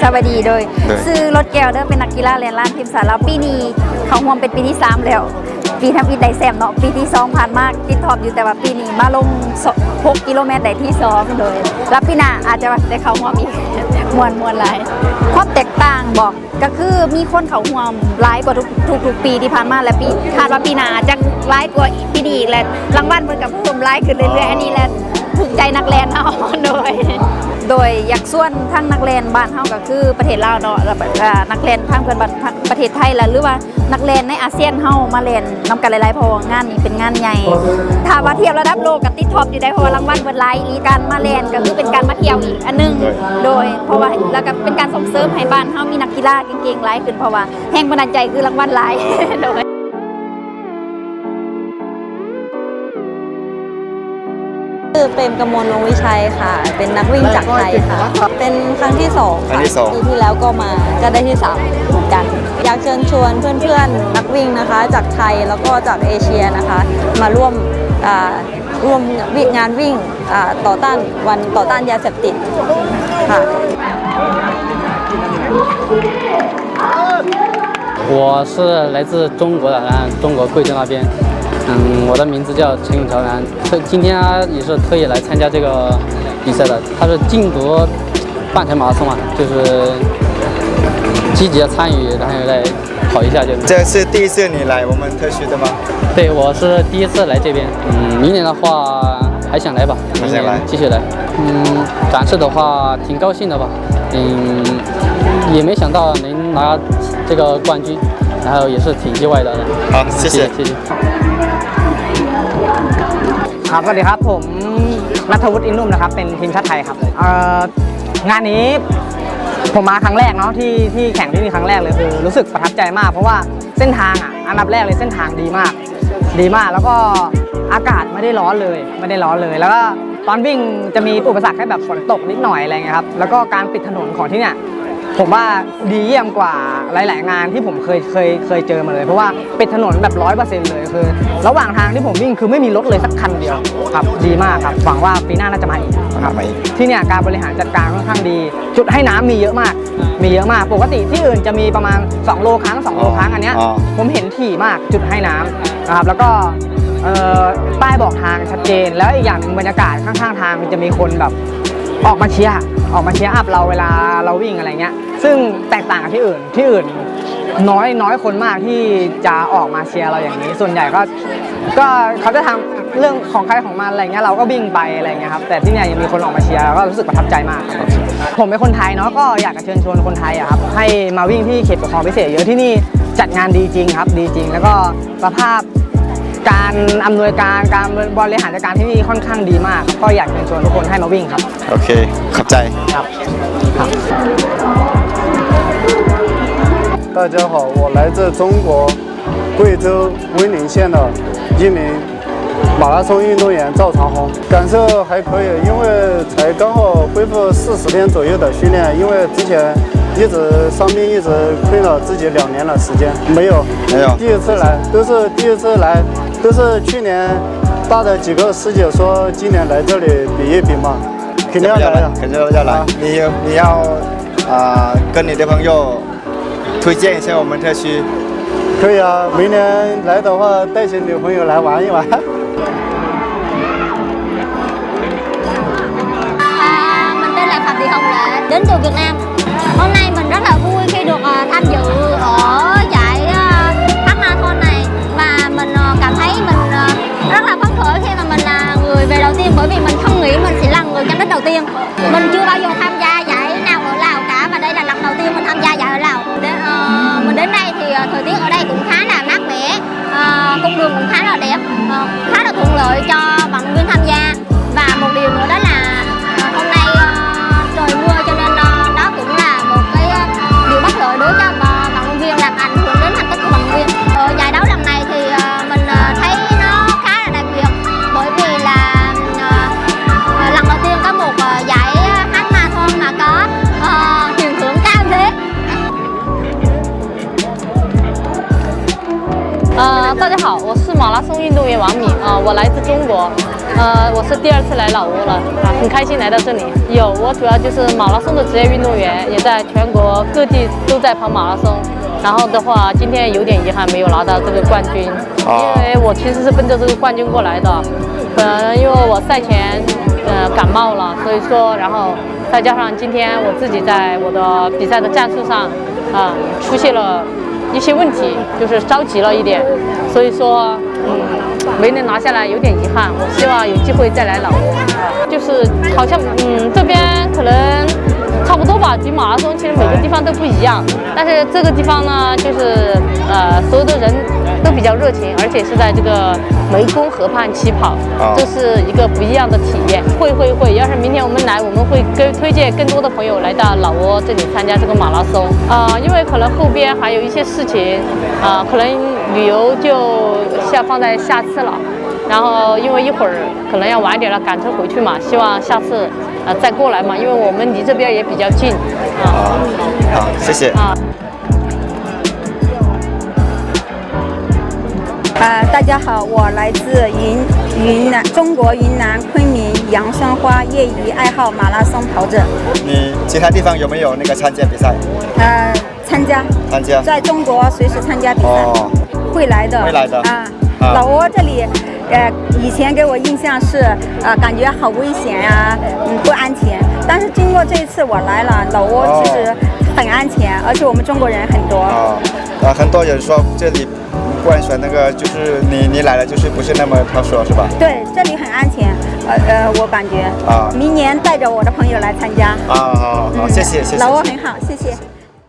สวัสดีโดยซื้อรถแก้วเด้อเป็นนักกีฬาแล่นล้านทีมสาวลาวปีนี้เขาห่วมเป็นปีที่3แล้วปีทำอินได้แซมเนาะปีที่2ผ่านมากติดท็อปอยู่แต่ว่าปีนี้มาลง6กิโลเมตรได้ที่2โดยแล้วปีหน้าอาจจะได้เข้าห่วมอีกมวนหลายความแตกต่างบอกก็คือมีคนเข้าห่วมหลายกว่าทุกปีที่ผ่านมาและปีคาดว่าปีหน้าจะหลายกว่าปีนี้อีกและรางวัลเพิ่นก็เพิ่มหลายขึ้นเรื่อยๆอันนี้แหละถูกใจนักแล่นเฮาโดยอยากส่วนทั้งนักแล่นบ้านเฮาก็คือประเทศลาวเนาะแล้วนักแล่นทางเพื่อนบ้านประเทศไทยแล้วหรือว่านักแล่นในอาเซียนเฮามาเล่นนำกันหลายๆเพราะงานนี้เป็นงานใหญ่ถ้าว่าเทียบระดับโลกกับติดท็อปอยู่ได้เพราะว่ารางวัลเพิ่นหลายอีการมาเล่นก็คือเป็นการมาเที่ยวอีกอันนึงโดยเพราะว่าแล้วก็เป็นการส่งเสริมให้บ้านเฮามีนักกีฬาเก่งๆหลายขึ้นเพราะว่าแรงบันดาลใจคือรางวัลหลายโดยคือเปรมกมล วงศ์วิชัยค่ะเป็นนักวิ่งจากไทยค่ะเป็นครั้งที่2ค่ะปีที่แล้วก็มาก็ได้ที่3เหมือนกันอยากเชิญชวนเพื่อนๆนักวิ่งนะคะจากไทยแล้วก็จากเอเชียนะคะมาร่วมงานวิ่งต่อต้านวันต่อต้านยาเสพติดค่ะ我是来自中国的，中国贵州那边。我的名字叫陈永朝南，今天也是特意来参加这个比赛的。他是竞夺半程马拉松嘛，就是积极的参与，然后来跑一下就。这是第一次你来我们特区的吗？对，我是第一次来这边。明年的话还想来吧，明年继续来。展示的话挺高兴的吧，也没想到能拿这个冠军，然后也是挺意外的。好，谢谢，谢谢。ครับสวัสดีครับผมณัฐวุฒิ อินนุ่มนะครับเป็นทีมชาติไทยครับงานนี้ผมมาครั้งแรกเนาะที่แข่งที่นี่ครั้งแรกเลยคือรู้สึกประทับใจมากเพราะว่าเส้นทางอันดับแรกเลยเส้นทางดีมากแล้วก็อากาศไม่ได้ร้อนเลยแล้วก็ตอนวิ่งจะมีอุปสรรคแค่แบบฝนตกนิดหน่อยอะไรเงี้ยครับแล้วก็การปิดถนนของที่เนี่ยผมว่าดีเยี่ยมกว่าหลายๆงานที่ผมเคยเจอมาเลยเพราะว่าปิดถนนแบบ 100% เลยคือระหว่างทางที่ผมวิ่งคือไม่มีรถเลยสักคันเดียวครับดีมากครับหวังว่าปีหน้าน่าจะมาอีกครับที่เนี่ยการบริหารจัดการค่อนข้างดีจุดให้น้ำมีเยอะมากปกติที่อื่นจะมีประมาณ2 โลครั้งอันเนี้ยผมเห็นถี่มากจุดให้น้ำนะครับแล้วก็ป้ายบอกทางชัดเจนแล้วอีกอย่างนึงบรรยากาศข้างๆทางมันจะมีคนแบบออกมาเชียร์อัพเราเวลาเราวิ่งอะไรเงี้ยซึ่งแตกต่างกับที่อื่นน้อยคนมากที่จะออกมาเชียร์เราอย่างนี้ส่วนใหญ่ก็เขาจะทำเรื่องของใครของมันอะไรเงี้ยเราก็วิ่งไปอะไรเงี้ยครับแต่ที่เนี่ยยังมีคนออกมาเชียร์ก็รู้สึกประทับใจมากผมเป็นคนไทยเนาะก็อยากจะเชิญชวนคนไทยครับให้มาวิ่งที่เขตปกครองพิเศษเยอะที่นี่จัดงานดีจริงครับดีจริงแล้วก็สภาพการอำนวยการบริหารจัดการที่นี่ค่อนข้างดีมากก็อยากเชิญชวนทุกคนให้มาวิ่งครับโอเคขอบใจครับ大家好，我来自中国贵州威宁县的一名马拉松运动员赵长红，感受还可以，因为才刚好恢复40天左右的训练，因为之前一直伤病一直困扰自己2年的时间，没有，第一次来，都是去年大的几个师姐说今年来这里比一比嘛，肯定要来的，肯定要来，你要跟你的朋友推荐一下我们特区。可以啊，明年来的话带些女朋友来玩一玩。Mình tên là Phạm Thị Hồng Lệ, đến từ Việt Nam. Hôm nay mình rất là vui khi được tham dự ở giải half marathon này và mình cảm thấy mình rất là phấn khởi khi mà mình là người về đầu tiên bởi vì mình không nghĩ mình sẽ là người tranh đích đầu tiên. Mình chưa bao giờ tham gia giải nào ở Lào cả và đây là lần đầu tiên mình tham gia giải ở Lào. Mình đến đây thì thời tiết ở đây cũng khá là mát mẻ, cung đường cũng khá là đẹp, khá là thuận lợi cho vận động viên tham gia và một điều nữa đó là hôm nay trời mưa cho nên đó cũng là một cái điều bất lợi đối cho vận động viên làm ảnh hưởng đến thành tích của vận động viên. Giải đấu lần này thì mình thấy nó khá là đặc biệt bởi vì là lần đầu tiên có một giải half marathon mà 运动员王敏我来自中国，我是第2次来老挝了很开心来到这里。我主要就是马拉松的职业运动员，也在全国各地都在跑马拉松。然后的话，今天有点遗憾没有拿到这个冠军，因为我其实是奔着这个冠军过来的。可能因为我赛前感冒了，所以说，然后再加上今天我自己在我的比赛的战术上出现了一些问题，就是着急了一点，所以说没能拿下来，有点遗憾。我希望有机会再来老挝，就是好像这边可能差不多吧，举马拉松其实每个地方都不一样，但是这个地方呢，就是所有的人都比较热情，而且是在这个湄公河畔起跑，这是一个不一样的体验。会，要是明天我们来，我们会推荐更多的朋友来到老挝这里参加这个马拉松因为可能后边还有一些事情可能旅游就放在下次了。然后因为一会儿可能要晚一点了，赶车回去嘛，希望下次再过来嘛，因为我们离这边也比较近好，谢谢。大家好，我来自云南，中国云南昆明杨双花业余爱好马拉松跑者。你其他地方有没有那个参加比赛？参加，在中国随时参加比赛，会来的老挝这里，以前给我印象是感觉好危险呀，不安全。但是经过这一次我来了，老挝其实很安全，而且我们中国人很多。很多人说这里不安全，那个就是你来了就是不是那么好说，是吧？对，这里很安全，我感觉明年带着我的朋友来参加。好，谢谢。老挝很好，谢谢。